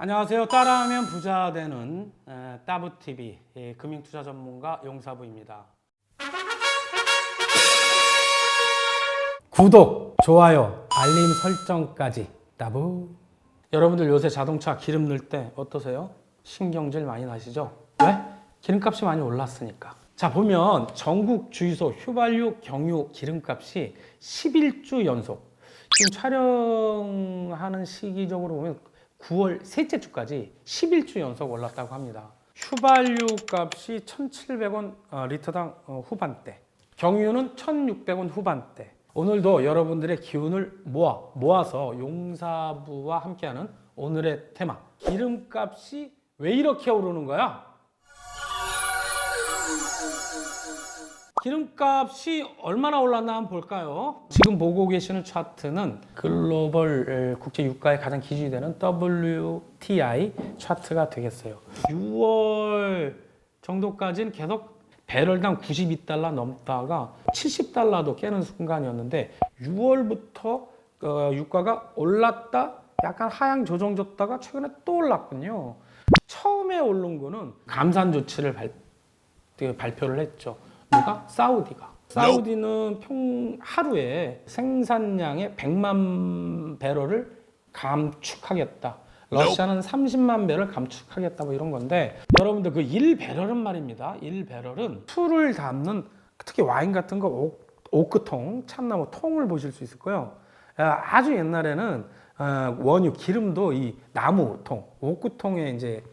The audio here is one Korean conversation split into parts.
안녕하세요. 따라하면 부자 되는 따부TV 금융투자 전문가 용사부입니다. 구독, 좋아요, 알림 설정까지 따부. 여러분들 요새 자동차 기름 넣을 때 어떠세요? 신경질 많이 나시죠? 왜? 기름값이 많이 올랐으니까. 자, 보면 전국 주유소 휘발유, 경유 기름값이 11주 연속, 지금 촬영하는 시기적으로 보면 9월 셋째 주까지 11주 연속 올랐다고 합니다. 휘발유 값이 1,700원 리터당 후반대, 경유는 1,600원 후반대. 오늘도 여러분들의 기운을 모아서 용사부와 함께하는 오늘의 테마, 기름값이 왜 이렇게 오르는 거야? 기름값이 얼마나 올랐나 한번 볼까요? 지금 보고 계시는 차트는 글로벌 국제 유가의 가장 기준이 되는 WTI 차트가 되겠어요. 6월 정도까지는 계속 배럴당 92달러 넘다가 70달러도 깨는 순간이었는데 6월부터 유가가 올랐다 약간 하향 조정졌다가 최근에 또 올랐군요. 처음에 오른 거는 감산 조치를 발표를 했죠. 누가? 사우디가. 사우디는 하루에 생산량의 100만 배럴을 감축하겠다. 러시아는 30만 배럴 감축하겠다. 뭐 이런 건데, 여러분들 그 1배럴은 말입니다. 1배럴은 술을 담는, 특히 와인 같은 거 오크통, 참나무 통을 보실 수 있을 거예요. 아주 옛날에는 원유 기름도 이 나무통, 오크통에 이제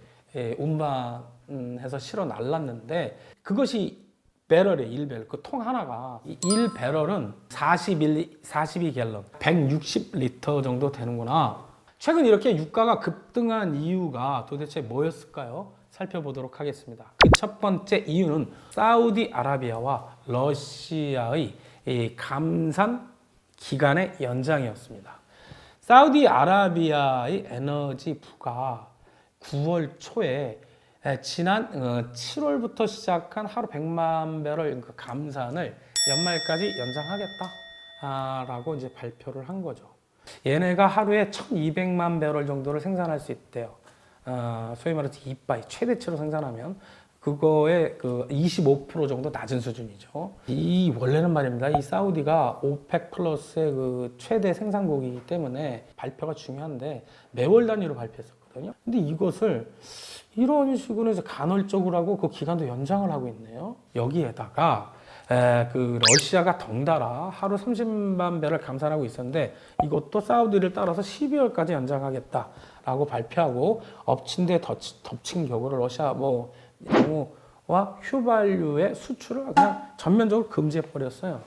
운반해서 실어 날랐는데, 그것이 배럴의 1배럴, 그 통 하나가 1배럴은 42갤런, 160리터 정도 되는구나. 최근 이렇게 유가가 급등한 이유가 도대체 뭐였을까요? 살펴보도록 하겠습니다. 그 첫 번째 이유는 사우디아라비아와 러시아의 감산 기간의 연장이었습니다. 사우디아라비아의 에너지부가 9월 초에 지난 7월부터 시작한 하루 100만 배럴 감산을 연말까지 연장하겠다라고 이제 발표를 한 거죠. 얘네가 하루에 1,200만 배럴 정도를 생산할 수 있대요. 소위 말해서 이빠이 최대치로 생산하면 그거의 그 25% 정도 낮은 수준이죠. 이 원래는 말입니다. 이 사우디가 오펙 플러스의 그 최대 생산국이기 때문에 발표가 중요한데 매월 단위로 발표했었거든요. 근데 이것을 이런 식으로 해서 간헐적으로 하고 그 기간도 연장을 하고 있네요. 여기에다가 그 러시아가 덩달아 하루 30만 배를 감산하고 있었는데 이것도 사우디를 따라서 12월까지 연장하겠다라고 발표하고 엎친 데 덮친 격으로 러시아 경유와 휘발유의 수출을 그냥 전면적으로 금지해 버렸어요.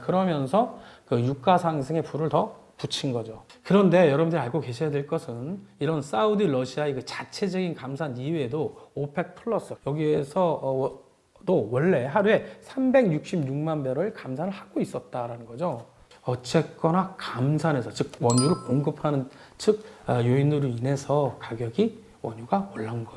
그러면서 그 유가 상승에 불을 더 붙인 거죠. 그런데 여러분들이 알고 계셔야 될 것은 이런 사우디, 러시아의 그 자체적인 감산 이외에도 오펙 플러스 여기에서 또 원래 하루에 366만 배럴 감산을 하고 있었다라는 거죠. 어쨌거나 감산해서, 즉 원유를 공급하는 요인으로 인해서 가격이 원유가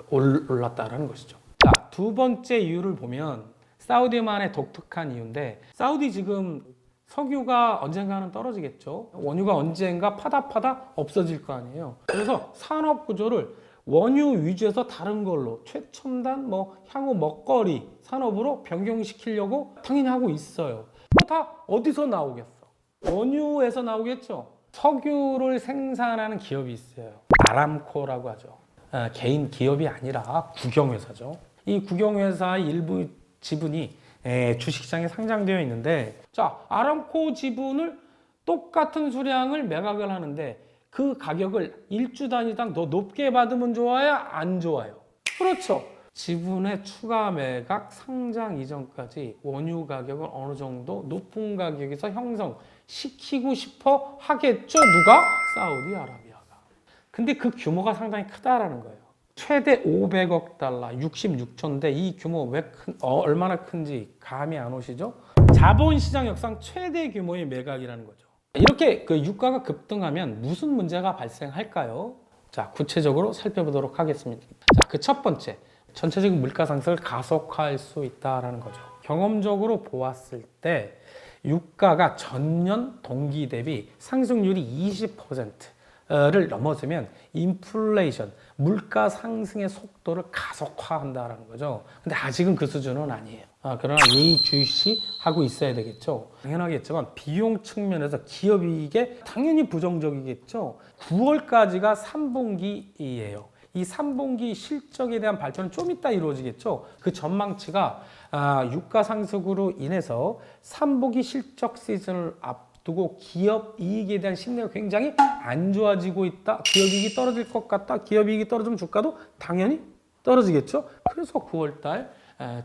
올랐다라는 것이죠. 자, 두 번째 이유를 보면 사우디만의 독특한 이유인데, 사우디 지금 석유가 언젠가는 떨어지겠죠. 원유가 언젠가 파다 없어질 거 아니에요. 그래서 산업 구조를 원유 위주에서 다른 걸로 최첨단 향후 먹거리 산업으로 변경시키려고 당연히 하고 있어요. 다 어디서 나오겠어? 원유에서 나오겠죠. 석유를 생산하는 기업이 있어요. 아람코라고 하죠. 개인 기업이 아니라 국영회사죠. 이 국영회사의 일부 지분이 주식시장에 상장되어 있는데, 자, 아람코 지분을 똑같은 수량을 매각을 하는데 그 가격을 일주 단위당 더 높게 받으면 좋아요? 안 좋아요? 그렇죠. 지분의 추가 매각 상장 이전까지 원유 가격을 어느 정도 높은 가격에서 형성시키고 싶어 하겠죠. 누가? 사우디아라비아가. 근데 그 규모가 상당히 크다라는 거예요. 최대 500억 달러, 66조인데 이 규모 얼마나 큰지 감이 안 오시죠? 자본시장 역상 최대 규모의 매각이라는 거죠. 이렇게 그 유가가 급등하면 무슨 문제가 발생할까요? 자, 구체적으로 살펴보도록 하겠습니다. 자, 그 첫 번째, 전체적인 물가 상승을 가속화할 수 있다라는 거죠. 경험적으로 보았을 때 유가가 전년 동기 대비 상승률이 20%, 를 넘어서면 인플레이션, 물가 상승의 속도를 가속화한다라는 거죠. 근데 아직은 그 수준은 아니에요. 그러나 예의주시하고 있어야 되겠죠. 당연하겠지만 비용 측면에서 기업이익에 당연히 부정적이겠죠. 9월까지가 3분기이에요. 이 3분기 실적에 대한 발전은 좀 이따 이루어지겠죠. 그 전망치가 유가 상승으로 인해서 3분기 실적 시즌을 앞두고 기업 이익에 대한 심리가 굉장히 안 좋아지고 있다. 기업 이익이 떨어질 것 같다. 기업 이익이 떨어지면 주가도 당연히 떨어지겠죠. 그래서 9월달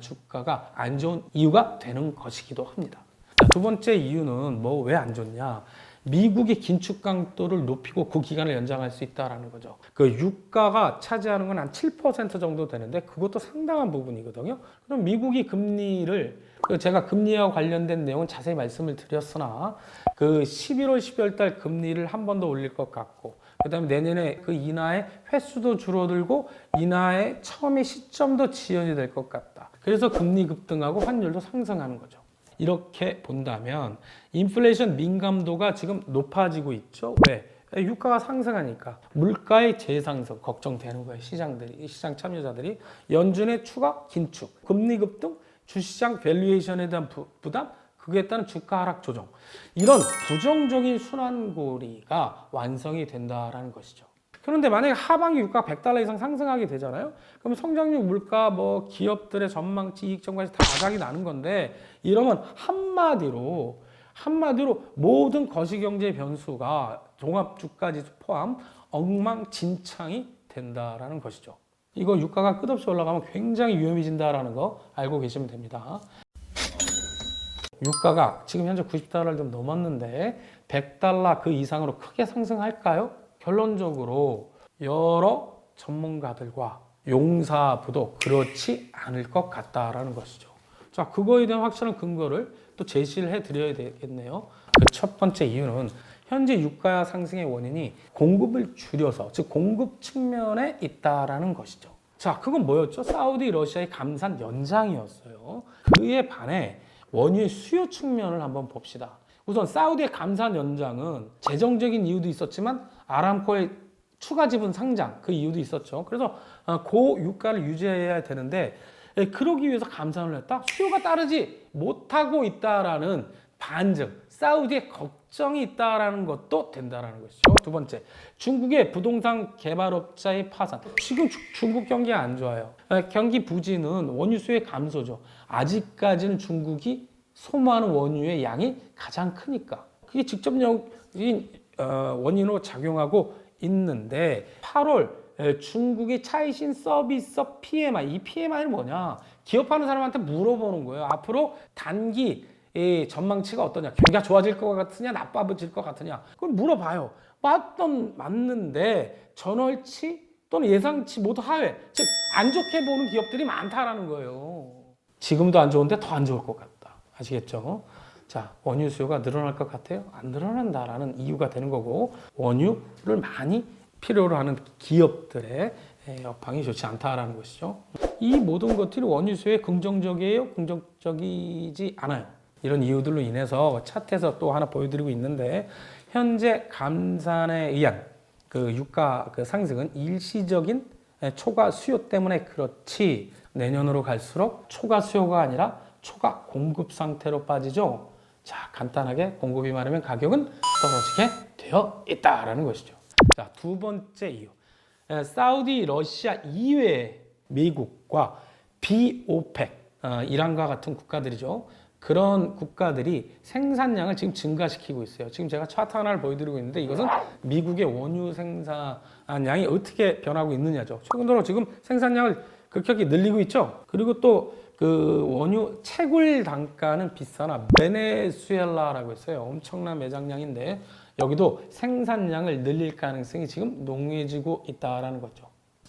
주가가 안 좋은 이유가 되는 것이기도 합니다. 두 번째 이유는 뭐 왜 안 좋냐? 미국의 긴축 강도를 높이고 그 기간을 연장할 수 있다라는 거죠. 그 유가가 차지하는 건 한 7% 정도 되는데 그것도 상당한 부분이거든요. 그럼 미국이 금리를 제가 금리와 관련된 내용은 자세히 말씀을 드렸으나 그 11월, 12월 달 금리를 한 번 더 올릴 것 같고 그다음에 내년에 그 인하의 횟수도 줄어들고 인하의 처음의 시점도 지연이 될 것 같다. 그래서 금리 급등하고 환율도 상승하는 거죠. 이렇게 본다면 인플레이션 민감도가 지금 높아지고 있죠. 왜? 유가가 상승하니까 물가의 재상승 걱정되는 거예요. 시장 참여자들이 연준의 추가 긴축, 금리 급등, 주시장 밸류에이션에 대한 부담, 그에 따른 주가 하락 조정 이런 부정적인 순환고리가 완성이 된다라는 것이죠. 그런데 만약에 하반기 유가가 $100 이상 상승하게 되잖아요. 그럼 성장률, 물가, 뭐 기업들의 전망치, 이익 전망치 다 바닥이 나는 건데 이러면 한마디로 모든 거시경제 변수가 종합주가지수 포함 엉망진창이 된다라는 것이죠. 이거 유가가 끝없이 올라가면 굉장히 위험해진다라는 거 알고 계시면 됩니다. 유가가 지금 현재 $90를 좀 넘었는데 $100 그 이상으로 크게 상승할까요? 결론적으로 여러 전문가들과 용사부도 그렇지 않을 것 같다라는 것이죠. 자, 그거에 대한 확실한 근거를 또 제시를 해드려야 되겠네요. 그 첫 번째 이유는 현재 유가 상승의 원인이 공급을 줄여서, 즉 공급 측면에 있다라는 것이죠. 자, 그건 뭐였죠? 사우디 러시아의 감산 연장이었어요. 그에 반해 원유의 수요 측면을 한번 봅시다. 우선 사우디의 감산 연장은 재정적인 이유도 있었지만 아람코의 추가 지분 상장 그 이유도 있었죠. 그래서 고유가를 유지해야 되는데 그러기 위해서 감산을 했다. 수요가 따르지 못하고 있다라는 반증, 사우디의 걱정이 있다라는 것도 된다라는 것이죠. 두 번째, 중국의 부동산 개발업자의 파산. 지금 중국 경기가 안 좋아요. 경기 부진은 원유 수요의 감소죠. 아직까지는 중국이 소모하는 원유의 양이 가장 크니까 그게 직접적인 원인으로 작용하고 있는데 8월 중국의 차이신 서비스업 PMI, 이 PMI는 뭐냐? 기업하는 사람한테 물어보는 거예요. 앞으로 단기 전망치가 어떠냐? 경기가 좋아질 것 같으냐? 나빠질 것 같으냐? 그걸 물어봐요. 맞는데 전월치 또는 예상치 모두 하회, 즉 안 좋게 보는 기업들이 많다라는 거예요. 지금도 안 좋은데 더 안 좋을 것 같다. 아시겠죠? 자, 원유 수요가 늘어날 것 같아요? 안 늘어난다라는 이유가 되는 거고 원유를 많이 필요로 하는 기업들의 여파이 좋지 않다라는 것이죠. 이 모든 것들이 원유 수요에 긍정적이에요? 긍정적이지 않아요. 이런 이유들로 인해서 차트에서 또 하나 보여드리고 있는데 현재 감산에 의한 그 유가 그 상승은 일시적인 초과 수요 때문에 그렇지 내년으로 갈수록 초과 수요가 아니라 초과 공급 상태로 빠지죠. 자, 간단하게 공급이 많으면 가격은 떨어지게 되어 있다라는 것이죠. 자, 두 번째 이유. 사우디, 러시아 이외의 미국과 비오펙, 이란과 같은 국가들이죠. 그런 국가들이 생산량을 지금 증가시키고 있어요. 지금 제가 차트 하나를 보여드리고 있는데 이것은 미국의 원유 생산량이 어떻게 변하고 있느냐죠. 최근 들어 지금 생산량을 급격히 늘리고 있죠. 그리고 또 그 원유 채굴 단가는 비싸나 베네수엘라라고 있어요. 엄청난 매장량인데 여기도 생산량을 늘릴 가능성이 지금 농해지고 있다라는 거죠.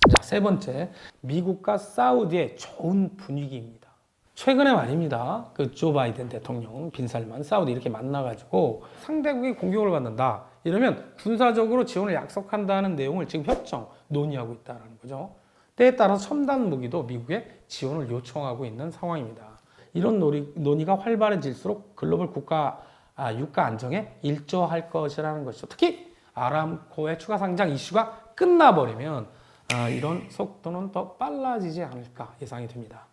자, 세 번째, 미국과 사우디의 좋은 분위기입니다. 최근에 말입니다. 그 조 바이든 대통령, 빈살만, 사우디 이렇게 만나가지고 상대국이 공격을 받는다. 이러면 군사적으로 지원을 약속한다는 내용을 지금 협정 논의하고 있다는 거죠. 때에 따라서 첨단 무기도 미국에 지원을 요청하고 있는 상황입니다. 이런 논의가 활발해질수록 글로벌 유가 안정에 일조할 것이라는 것이죠. 특히 아람코의 추가 상장 이슈가 끝나버리면 이런 속도는 더 빨라지지 않을까 예상이 됩니다.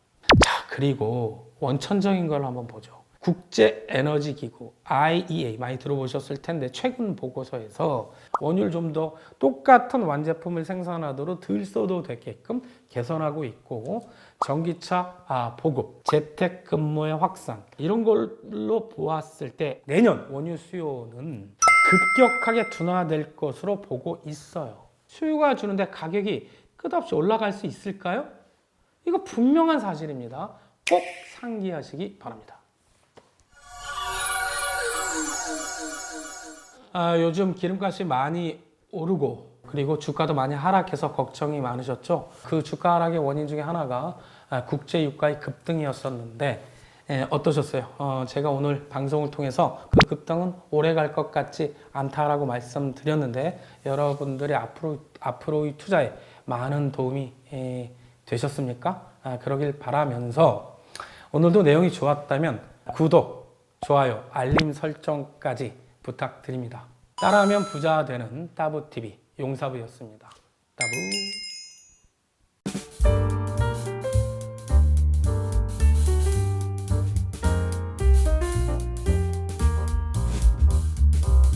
자, 그리고 원천적인 걸 한번 보죠. 국제에너지기구 IEA 많이 들어보셨을 텐데 최근 보고서에서 원유를 좀 더 똑같은 완제품을 생산하도록 덜 써도 되게끔 개선하고 있고, 전기차 보급, 재택근무의 확산 이런 걸로 보았을 때 내년 원유 수요는 급격하게 둔화될 것으로 보고 있어요. 수요가 주는데 가격이 끝없이 올라갈 수 있을까요? 이거 분명한 사실입니다. 꼭 상기하시기 바랍니다. 요즘 기름값이 많이 오르고 그리고 주가도 많이 하락해서 걱정이 많으셨죠. 그 주가 하락의 원인 중에 하나가 국제 유가의 급등이었었는데 어떠셨어요? 제가 오늘 방송을 통해서 그 급등은 오래 갈 것 같지 않다라고 말씀드렸는데 여러분들의 앞으로의 투자에 많은 도움이 되셨습니까? 그러길 바라면서 오늘도 내용이 좋았다면 구독, 좋아요, 알림 설정까지 부탁드립니다. 따라하면 부자 되는 따부TV 용사부였습니다. 따부.